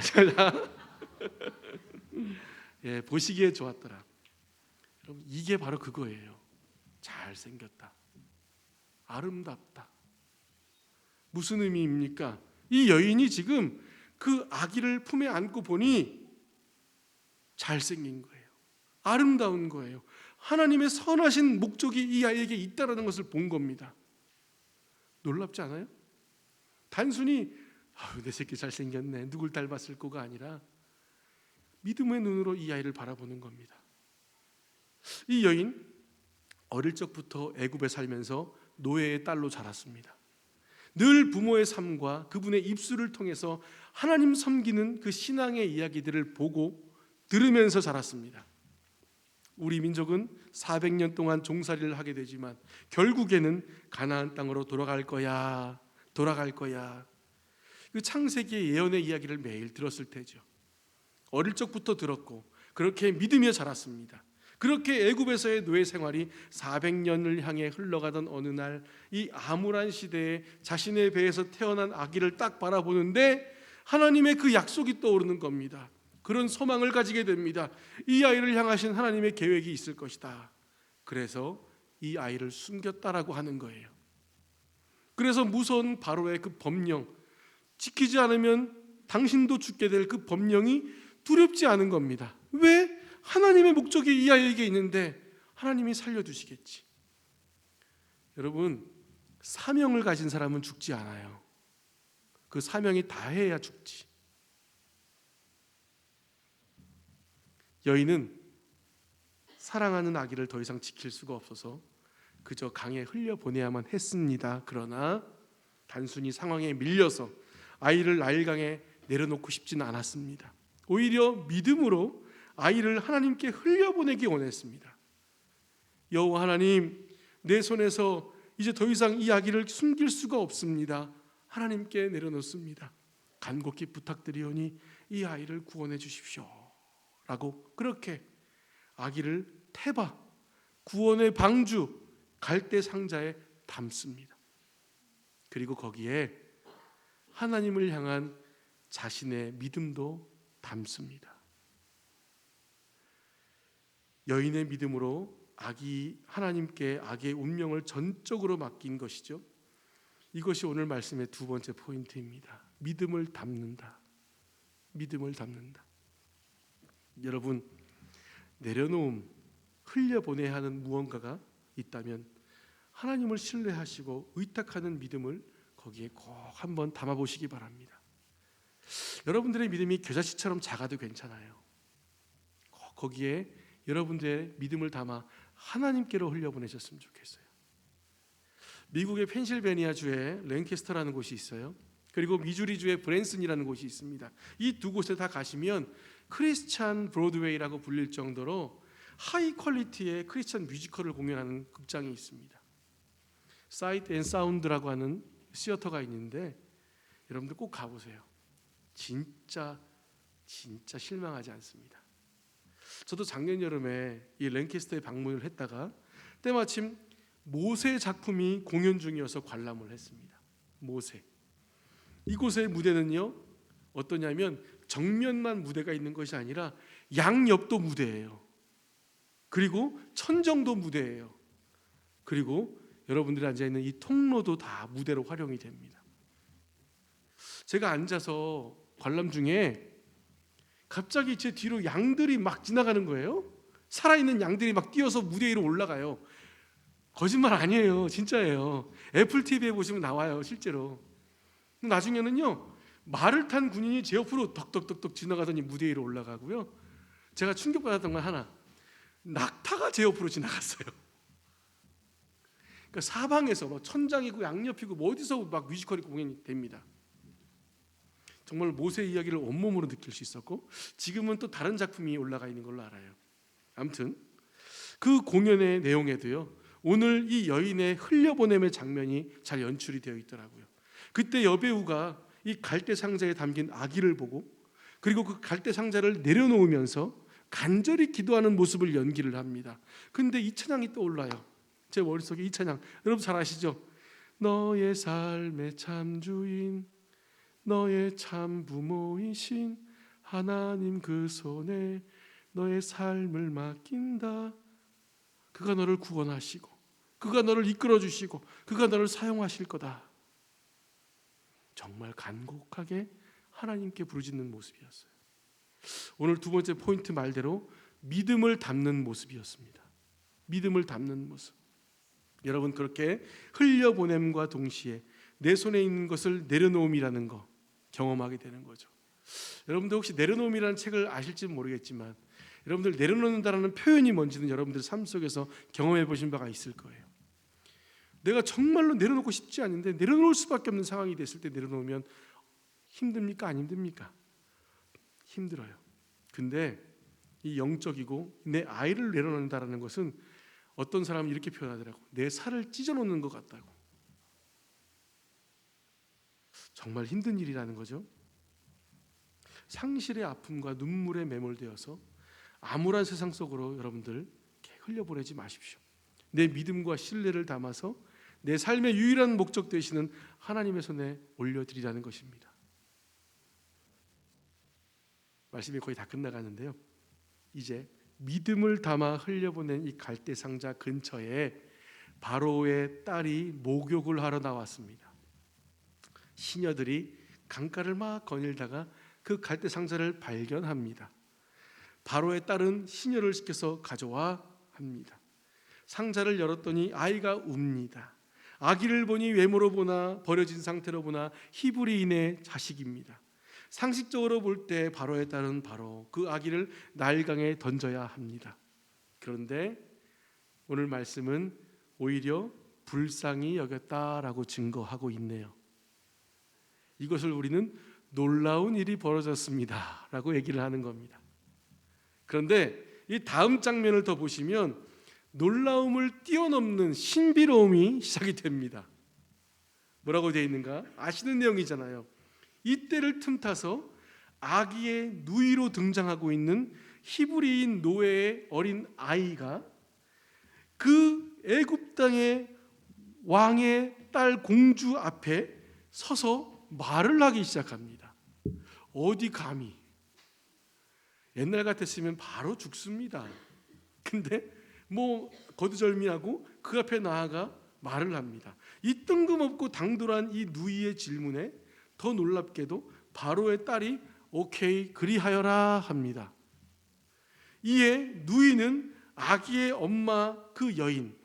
예, 보시기에 좋았더라. 여러분, 이게 바로 그거예요. 잘생겼다, 아름답다. 무슨 의미입니까? 이 여인이 지금 그 아기를 품에 안고 보니 잘생긴 거예요. 아름다운 거예요. 하나님의 선하신 목적이 이 아이에게 있다는 것을 본 겁니다. 놀랍지 않아요? 단순히 내 새끼 잘생겼네, 누굴 닮았을 거가 아니라 믿음의 눈으로 이 아이를 바라보는 겁니다. 이 여인 어릴 적부터 애굽에 살면서 노예의 딸로 자랐습니다. 늘 부모의 삶과 그분의 입술을 통해서 하나님 섬기는 그 신앙의 이야기들을 보고 들으면서 자랐습니다. 우리 민족은 400년 동안 종살이를 하게 되지만 결국에는 가나안 땅으로 돌아갈 거야. 그 창세기의 예언의 이야기를 매일 들었을 테죠. 어릴 적부터 들었고 그렇게 믿으며 자랐습니다. 그렇게 애굽에서의 노예 생활이 400년을 향해 흘러가던 어느 날 이 암울한 시대에 자신의 배에서 태어난 아기를 딱 바라보는데 하나님의 그 약속이 떠오르는 겁니다. 그런 소망을 가지게 됩니다. 이 아이를 향하신 하나님의 계획이 있을 것이다. 그래서 이 아이를 숨겼다라고 하는 거예요. 그래서 무서운 바로의 그 법령, 지키지 않으면 당신도 죽게 될 그 법령이 두렵지 않은 겁니다. 왜? 하나님의 목적이 이 아이에게 있는데 하나님이 살려두시겠지. 여러분, 사명을 가진 사람은 죽지 않아요. 그 사명이 다해야 죽지. 여인은 사랑하는 아기를 더 이상 지킬 수가 없어서 그저 강에 흘려보내야만 했습니다. 그러나 단순히 상황에 밀려서 아이를 나일강에 내려놓고 싶지는 않았습니다. 오히려 믿음으로 아이를 하나님께 흘려보내기 원했습니다. 여호와 하나님, 내 손에서 이제 더 이상 이 아기를 숨길 수가 없습니다. 하나님께 내려놓습니다. 간곡히 부탁드리오니 이 아이를 구원해 주십시오 라고 그렇게 아기를 태바, 구원의 방주, 갈대 상자에 담습니다. 그리고 거기에 하나님을 향한 자신의 믿음도 담습니다. 여인의 믿음으로 하나님께 아기의 운명을 전적으로 맡긴 것이죠. 이것이 오늘 말씀의 두 번째 포인트입니다. 믿음을 담는다. 믿음을 담는다. 여러분, 내려놓음, 흘려보내야 하는 무언가가 있다면 하나님을 신뢰하시고 의탁하는 믿음을 거기에 꼭 한번 담아보시기 바랍니다. 여러분들의 믿음이 겨자씨처럼 작아도 괜찮아요. 꼭 거기에 여러분들의 믿음을 담아 하나님께로 흘려보내셨으면 좋겠어요. 미국의 펜실베니아주에 랭캐스터라는 곳이 있어요. 그리고 미주리주의 브랜슨이라는 곳이 있습니다. 이 두 곳에 다 가시면 크리스찬 브로드웨이라고 불릴 정도로 하이 퀄리티의 크리스찬 뮤지컬을 공연하는 극장이 있습니다. 사이트 앤 사운드라고 하는 시어터가 있는데 여러분들 꼭 가보세요. 진짜 실망하지 않습니다. 저도 작년 여름에 이 랭캐스터에 방문을 했다가 때마침 모세 작품이 공연 중이어서 관람을 했습니다. 모세. 이곳의 무대는요 어떠냐면 정면만 무대가 있는 것이 아니라 양옆도 무대예요. 그리고 천정도 무대예요. 그리고 여러분들이 앉아있는 이 통로도 다 무대로 활용이 됩니다. 제가 앉아서 관람 중에 갑자기 제 뒤로 양들이 막 지나가는 거예요. 살아있는 양들이 막 뛰어서 무대 위로 올라가요. 거짓말 아니에요. 진짜예요. 애플 TV에 보시면 나와요. 실제로. 나중에는요 말을 탄 군인이 제 옆으로 덕덕덕덕 지나가더니 무대 위로 올라가고요. 제가 충격받았던 건 하나, 낙타가 제 옆으로 지나갔어요. 그러니까 사방에서 뭐 천장이고 양옆이고 뭐 어디서 막 뮤지컬이 공연이 됩니다. 정말 모세 이야기를 온몸으로 느낄 수 있었고 지금은 또 다른 작품이 올라가 있는 걸로 알아요. 아무튼 그 공연의 내용에도요 오늘 이 여인의 흘려보냄의 장면이 잘 연출이 되어 있더라고요. 그때 여배우가 이 갈대 상자에 담긴 아기를 보고 그리고 그 갈대 상자를 내려놓으면서 간절히 기도하는 모습을 연기를 합니다. 근데 이 찬양이 떠올라요. 제 머릿속에 이 찬양 여러분 잘 아시죠? 너의 삶의 참 주인, 너의 참 부모이신 하나님 그 손에 너의 삶을 맡긴다. 그가 너를 구원하시고 그가 너를 이끌어 주시고 그가 너를 사용하실 거다. 정말 간곡하게 하나님께 부르짖는 모습이었어요. 오늘 두 번째 포인트 말대로 믿음을 담는 모습이었습니다. 믿음을 담는 모습. 여러분 그렇게 흘려보냄과 동시에 내 손에 있는 것을 내려놓음이라는 거 경험하게 되는 거죠. 여러분들 혹시 내려놓음이라는 책을 아실지는 모르겠지만 여러분들 내려놓는다라는 표현이 뭔지는 여러분들 삶 속에서 경험해 보신 바가 있을 거예요. 내가 정말로 내려놓고 싶지 않은데 내려놓을 수밖에 없는 상황이 됐을 때 내려놓으면 힘듭니까? 안 힘듭니까? 힘들어요. 근데 이 영적이고 내 아이를 내려놓는다라는 것은 어떤 사람은 이렇게 표현하더라고. 내 살을 찢어놓는 것 같다고. 정말 힘든 일이라는 거죠. 상실의 아픔과 눈물에 매몰되어서 암울한 세상 속으로 여러분들 흘려보내지 마십시오. 내 믿음과 신뢰를 담아서 내 삶의 유일한 목적 되시는 하나님의 손에 올려드리라는 것입니다. 말씀이 거의 다 끝나가는데요. 이제 믿음을 담아 흘려보낸 이 갈대 상자 근처에 바로의 딸이 목욕을 하러 나왔습니다. 시녀들이 강가를 막 거닐다가 그 갈대 상자를 발견합니다. 바로의 딸은 시녀를 시켜서 가져와 합니다. 상자를 열었더니 아이가 웁니다. 아기를 보니 외모로 보나 버려진 상태로 보나 히브리인의 자식입니다. 상식적으로 볼 때 바로의 딸은 바로 그 아기를 나일강에 던져야 합니다. 그런데 오늘 말씀은 오히려 불쌍히 여겼다라고 증거하고 있네요. 이것을 우리는 놀라운 일이 벌어졌습니다 라고 얘기를 하는 겁니다. 그런데 이 다음 장면을 더 보시면 놀라움을 뛰어넘는 신비로움이 시작이 됩니다. 뭐라고 되어 있는가? 아시는 내용이잖아요. 이때를 틈타서 아기의 누이로 등장하고 있는 히브리인 노예의 어린 아이가 그 애굽 땅의 왕의 딸 공주 앞에 서서 말을 하기 시작합니다. 어디 감히. 옛날 같았으면 바로 죽습니다. 근데 거두절미하고 그 앞에 나아가 말을 합니다. 이 뜬금없고 당돌한 이 누이의 질문에 더 놀랍게도 바로의 딸이 오케이 그리하여라 합니다. 이에 누이는 아기의 엄마 그 여인,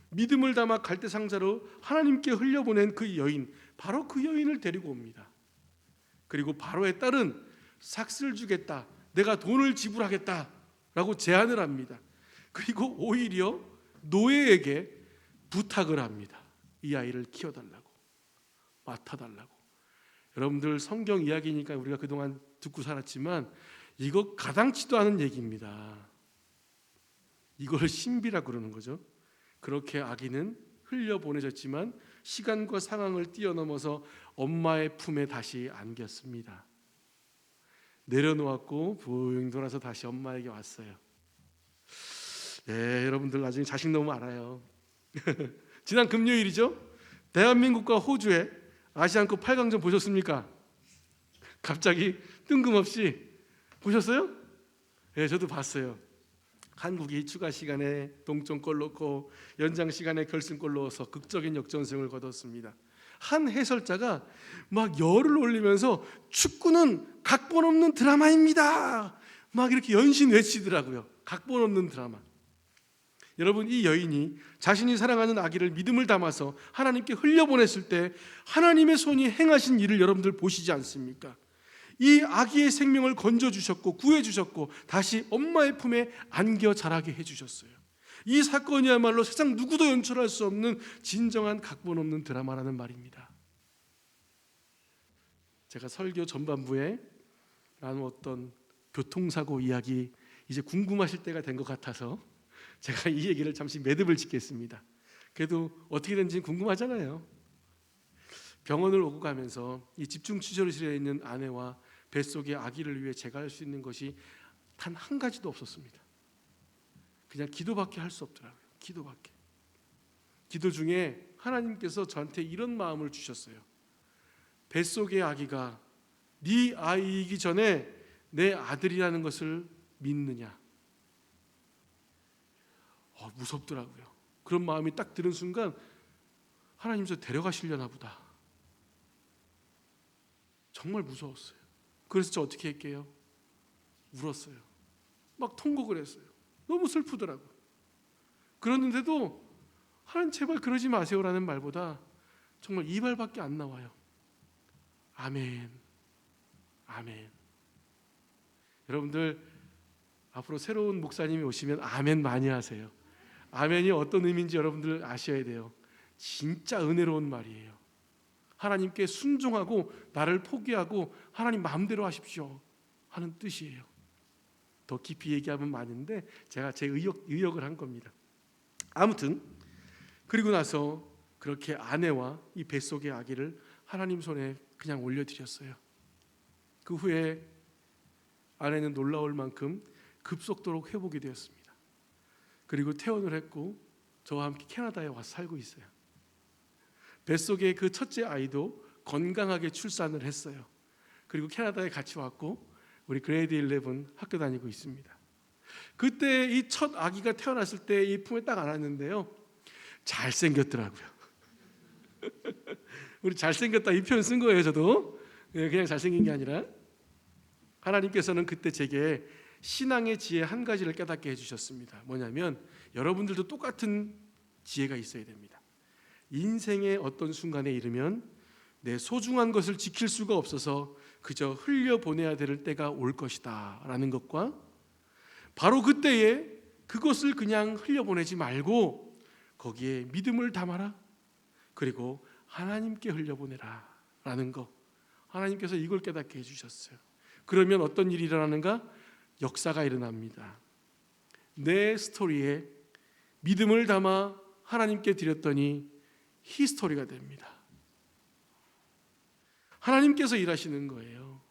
믿음을 담아 갈대 상자로 하나님께 흘려보낸 그 여인, 바로 그 여인을 데리고 옵니다. 그리고 바로의 딸은 삭슬 주겠다, 내가 돈을 지불하겠다 라고 제안을 합니다. 그리고 오히려 노예에게 부탁을 합니다. 이 아이를 키워달라고, 맡아달라고. 여러분들 성경 이야기니까 우리가 그동안 듣고 살았지만 이거 가당치도 않은 얘기입니다. 이걸 신비라고 그러는 거죠. 그렇게 아기는 흘려보내졌지만 시간과 상황을 뛰어넘어서 엄마의 품에 다시 안겼습니다. 내려놓았고 부잉 돌아서 다시 엄마에게 왔어요. 네, 여러분들 나중에 자식 너무 알아요. 지난 금요일이죠. 대한민국과 호주의 아시안컵 8강전 보셨습니까? 갑자기 뜬금없이 보셨어요? 네, 저도 봤어요. 한국이 추가 시간에 동점골 넣고 연장 시간에 결승골 넣어서 극적인 역전승을 거뒀습니다. 한 해설자가 막 열을 올리면서 축구는 각본 없는 드라마입니다. 막 이렇게 연신 외치더라고요. 각본 없는 드라마. 여러분, 이 여인이 자신이 사랑하는 아기를 믿음을 담아서 하나님께 흘려보냈을 때 하나님의 손이 행하신 일을 여러분들 보시지 않습니까? 이 아기의 생명을 건져주셨고 구해주셨고 다시 엄마의 품에 안겨 자라게 해주셨어요. 이 사건이야말로 세상 누구도 연출할 수 없는 진정한 각본 없는 드라마라는 말입니다. 제가 설교 전반부에 나누었던 교통사고 이야기 이제 궁금하실 때가 된 것 같아서 제가 이 얘기를 잠시 매듭을 짓겠습니다. 그래도 어떻게 된지 궁금하잖아요. 병원을 오고 가면서 이 집중 치료실에 있는 아내와 뱃속의 아기를 위해 제가 할 수 있는 것이 단 한 가지도 없었습니다. 그냥 기도밖에 할 수 없더라고요. 기도밖에. 기도 중에 하나님께서 저한테 이런 마음을 주셨어요. 뱃속의 아기가 네 아이이기 전에 내 아들이라는 것을 믿느냐. 무섭더라고요. 그런 마음이 딱 드는 순간 하나님 저 데려가시려나 보다. 정말 무서웠어요. 그래서 저 어떻게 할게요? 울었어요. 막 통곡을 했어요. 너무 슬프더라고요. 그랬는데도 하나님 제발 그러지 마세요라는 말보다 정말 이 말밖에 안 나와요. 아멘, 아멘. 여러분들 앞으로 새로운 목사님이 오시면 아멘 많이 하세요. 아멘이 어떤 의미인지 여러분들 아셔야 돼요. 진짜 은혜로운 말이에요. 하나님께 순종하고 나를 포기하고 하나님 마음대로 하십시오 하는 뜻이에요. 더 깊이 얘기하면 많은데 제가 제 의역을 한 겁니다. 아무튼 그리고 나서 그렇게 아내와 이 뱃속의 아기를 하나님 손에 그냥 올려드렸어요. 그 후에 아내는 놀라울 만큼 급속도로 회복이 되었습니다. 그리고 퇴원을 했고 저와 함께 캐나다에 와서 살고 있어요. 뱃속의 그 첫째 아이도 건강하게 출산을 했어요. 그리고 캐나다에 같이 왔고 우리 그레이드 11 학교 다니고 있습니다. 그때 이 첫 아기가 태어났을 때 이 품에 딱 안았는데요, 잘생겼더라고요. 우리 잘생겼다 이 표현 쓴 거예요. 저도 그냥 잘생긴 게 아니라 하나님께서는 그때 제게 신앙의 지혜 한 가지를 깨닫게 해주셨습니다. 뭐냐면 여러분들도 똑같은 지혜가 있어야 됩니다. 인생의 어떤 순간에 이르면 내 소중한 것을 지킬 수가 없어서 그저 흘려보내야 될 때가 올 것이다 라는 것과, 바로 그때에 그것을 그냥 흘려보내지 말고 거기에 믿음을 담아라, 그리고 하나님께 흘려보내라 라는 것, 하나님께서 이걸 깨닫게 해주셨어요. 그러면 어떤 일이 일어나는가? 역사가 일어납니다. 내 스토리에 믿음을 담아 하나님께 드렸더니 히스토리가 됩니다. 하나님께서 일하시는 거예요.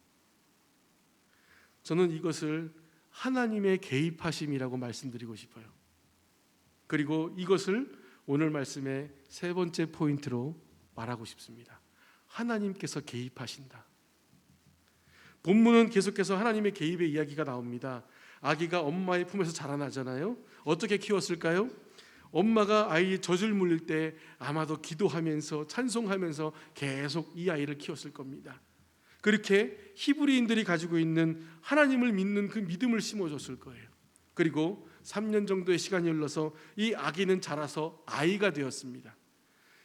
저는 이것을 하나님의 개입하심이라고 말씀드리고 싶어요. 그리고 이것을 오늘 말씀의 세 번째 포인트로 말하고 싶습니다. 하나님께서 개입하신다. 본문은 계속해서 하나님의 개입의 이야기가 나옵니다. 아기가 엄마의 품에서 자라나잖아요. 어떻게 키웠을까요? 엄마가 아이의 젖을 물릴 때 아마도 기도하면서 찬송하면서 계속 이 아이를 키웠을 겁니다. 그렇게 히브리인들이 가지고 있는 하나님을 믿는 그 믿음을 심어줬을 거예요. 그리고 3년 정도의 시간이 흘러서 이 아기는 자라서 아이가 되었습니다.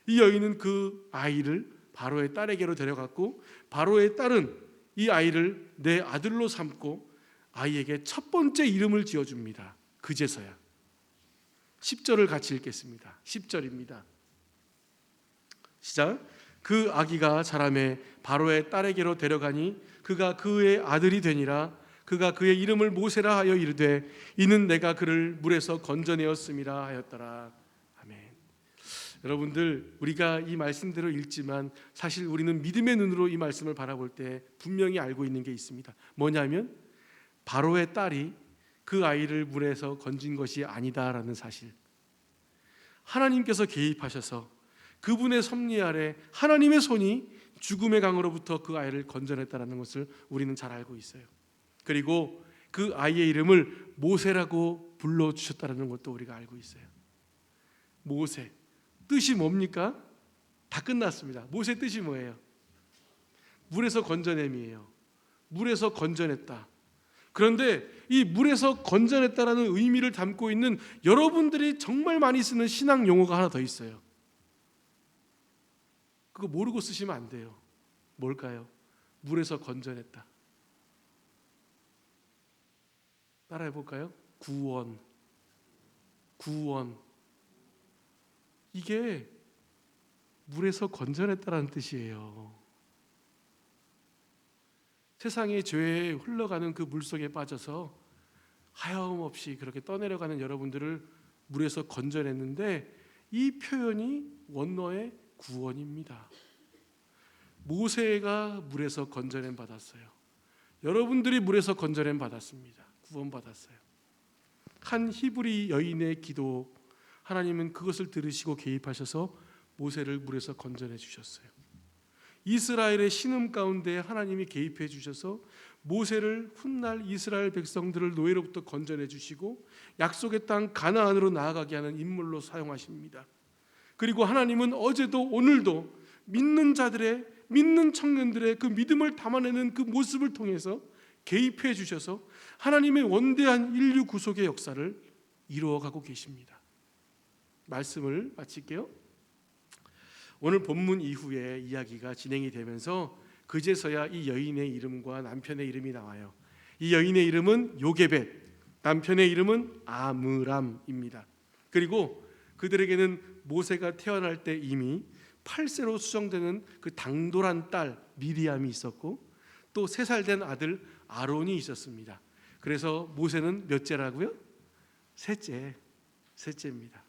이 여인은 그 아이를 바로의 딸에게로 데려갔고, 바로의 딸은 이 아이를 내 아들로 삼고 아이에게 첫 번째 이름을 지어줍니다. 그제서야. 10절을 같이 읽겠습니다. 10절입니다. 시작. 그 아기가 자라매 바로의 딸에게로 데려가니 그가 그의 아들이 되니라. 그가 그의 이름을 모세라 하여 이르되 이는 내가 그를 물에서 건져내었음이라 하였더라. 아멘. 여러분들, 우리가 이 말씀대로 읽지만 사실 우리는 믿음의 눈으로 이 말씀을 바라볼 때 분명히 알고 있는 게 있습니다. 뭐냐면 바로의 딸이 그 아이를 물에서 건진 것이 아니다라는 사실. 하나님께서 개입하셔서 그분의 섭리 아래 하나님의 손이 죽음의 강으로부터 그 아이를 건져냈다는 것을 우리는 잘 알고 있어요. 그리고 그 아이의 이름을 모세라고 불러주셨다는 것도 우리가 알고 있어요. 모세, 뜻이 뭡니까? 다 끝났습니다. 모세 뜻이 뭐예요? 물에서 건져냄이에요. 물에서 건져냈다. 그런데 이 물에서 건져냈다라는 의미를 담고 있는 여러분들이 정말 많이 쓰는 신앙 용어가 하나 더 있어요. 그거 모르고 쓰시면 안 돼요. 뭘까요? 물에서 건져냈다. 따라해 볼까요? 구원. 구원. 이게 물에서 건져냈다라는 뜻이에요. 세상의 죄에 흘러가는 그 물속에 빠져서 하염없이 그렇게 떠내려가는 여러분들을 물에서 건져냈는데, 이 표현이 원어의 구원입니다. 모세가 물에서 건져냄 받았어요. 여러분들이 물에서 건져냄 받았습니다. 구원 받았어요. 한 히브리 여인의 기도, 하나님은 그것을 들으시고 개입하셔서 모세를 물에서 건져내 주셨어요. 이스라엘의 신음 가운데 하나님이 개입해 주셔서 모세를 훗날 이스라엘 백성들을 노예로부터 건져내 주시고 약속의 땅 가나안으로 나아가게 하는 인물로 사용하십니다. 그리고 하나님은 어제도 오늘도 믿는 자들의, 믿는 청년들의 그 믿음을 담아내는 그 모습을 통해서 개입해 주셔서 하나님의 원대한 인류 구속의 역사를 이루어가고 계십니다. 말씀을 마칠게요. 오늘 본문 이후에 이야기가 진행이 되면서 그제서야 이 여인의 이름과 남편의 이름이 나와요. 이 여인의 이름은 요게벳, 남편의 이름은 아므람입니다. 그리고 그들에게는 모세가 태어날 때 이미 8세로 수정되는 그 당돌한 딸 미리암이 있었고 또 3살 된 아들 아론이 있었습니다. 그래서 모세는 몇째라고요? 셋째입니다.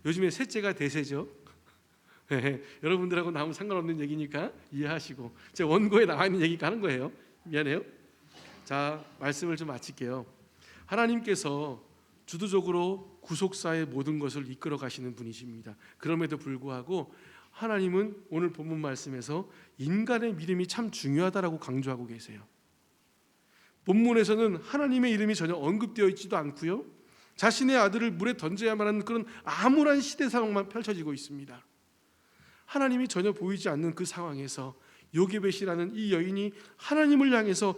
요즘에 셋째가 대세죠. 여러분들하고 아무 상관없는 얘기니까 이해하시고 제 원고에 나와 있는 얘기가 하는 거예요. 미안해요. 자, 말씀을 좀 마칠게요. 하나님께서 주도적으로 구속사의 모든 것을 이끌어 가시는 분이십니다. 그럼에도 불구하고 하나님은 오늘 본문 말씀에서 인간의 믿음이 참 중요하다라고 강조하고 계세요. 본문에서는 하나님의 이름이 전혀 언급되어 있지도 않고요, 자신의 아들을 물에 던져야만 하는 그런 암울한 시대 상황만 펼쳐지고 있습니다. 하나님이 전혀 보이지 않는 그 상황에서 요게벳이라는 이 여인이 하나님을 향해서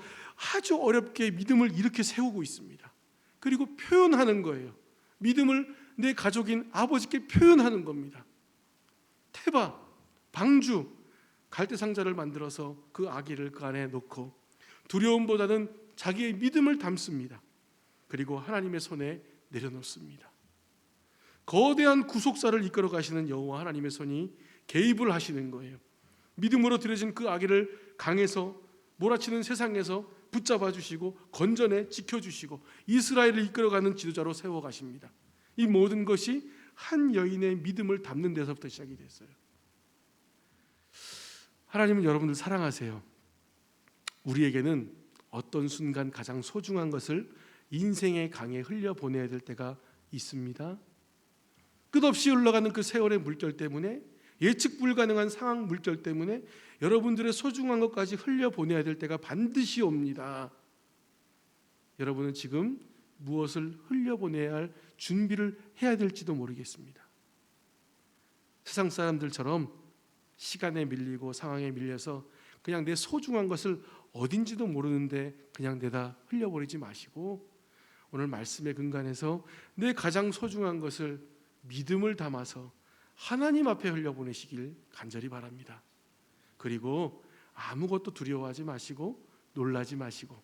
아주 어렵게 믿음을 이렇게 세우고 있습니다. 그리고 표현하는 거예요. 믿음을 내 가족인 아버지께 표현하는 겁니다. 테바, 방주, 갈대상자를 만들어서 그 아기를 그 안에 놓고 두려움보다는 자기의 믿음을 담습니다. 그리고 하나님의 손에 내려놓습니다. 거대한 구속사를 이끌어 가시는 여호와 하나님의 손이 개입을 하시는 거예요. 믿음으로 들여진 그 아기를 강에서 몰아치는 세상에서 붙잡아 주시고 건전해 지켜주시고 이스라엘을 이끌어가는 지도자로 세워가십니다. 이 모든 것이 한 여인의 믿음을 담는 데서부터 시작이 됐어요. 하나님은 여러분들 사랑하세요. 우리에게는 어떤 순간 가장 소중한 것을 인생의 강에 흘려보내야 될 때가 있습니다. 끝없이 흘러가는 그 세월의 물결 때문에, 예측 불가능한 상황 물결 때문에 여러분들의 소중한 것까지 흘려보내야 될 때가 반드시 옵니다. 여러분은 지금 무엇을 흘려보내야 할 준비를 해야 될지도 모르겠습니다. 세상 사람들처럼 시간에 밀리고 상황에 밀려서 그냥 내 소중한 것을 어딘지도 모르는데 그냥 내다 흘려버리지 마시고, 오늘 말씀의 근간에서 내 가장 소중한 것을 믿음을 담아서 하나님 앞에 흘려보내시길 간절히 바랍니다. 그리고 아무것도 두려워하지 마시고 놀라지 마시고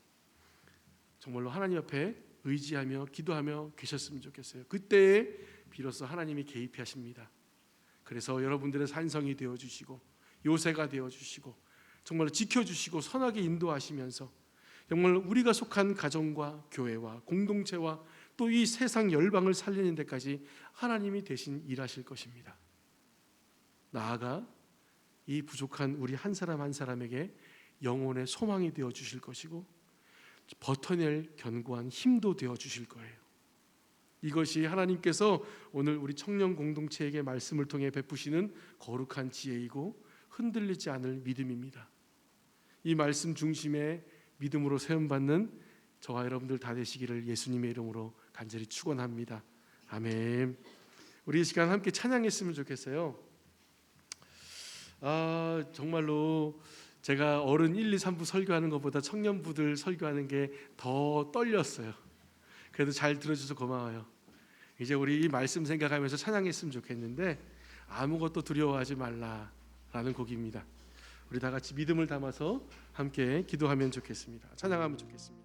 정말로 하나님 앞에 의지하며 기도하며 계셨으면 좋겠어요. 그때에 비로소 하나님이 개입하십니다. 그래서 여러분들의 산성이 되어주시고 요새가 되어주시고 정말로 지켜주시고 선하게 인도하시면서 정말 우리가 속한 가정과 교회와 공동체와 또 이 세상 열방을 살리는 데까지 하나님이 대신 일하실 것입니다. 나아가 이 부족한 우리 한 사람 한 사람에게 영혼의 소망이 되어 주실 것이고 버텨낼 견고한 힘도 되어 주실 거예요. 이것이 하나님께서 오늘 우리 청년 공동체에게 말씀을 통해 베푸시는 거룩한 지혜이고 흔들리지 않을 믿음입니다. 이 말씀 중심에 믿음으로 세움받는 저와 여러분들 다 되시기를 예수님의 이름으로 간절히 축원합니다. 아멘. 우리 이 시간 함께 찬양했으면 좋겠어요. 정말로 제가 어른 1, 2, 3부 설교하는 것보다 청년부들 설교하는 게 더 떨렸어요. 그래도 잘 들어줘서 고마워요. 이제 우리 이 말씀 생각하면서 찬양했으면 좋겠는데, 아무것도 두려워하지 말라라는 곡입니다. 우리 다 같이 믿음을 담아서 함께 기도하면 좋겠습니다. 찬양하면 좋겠습니다.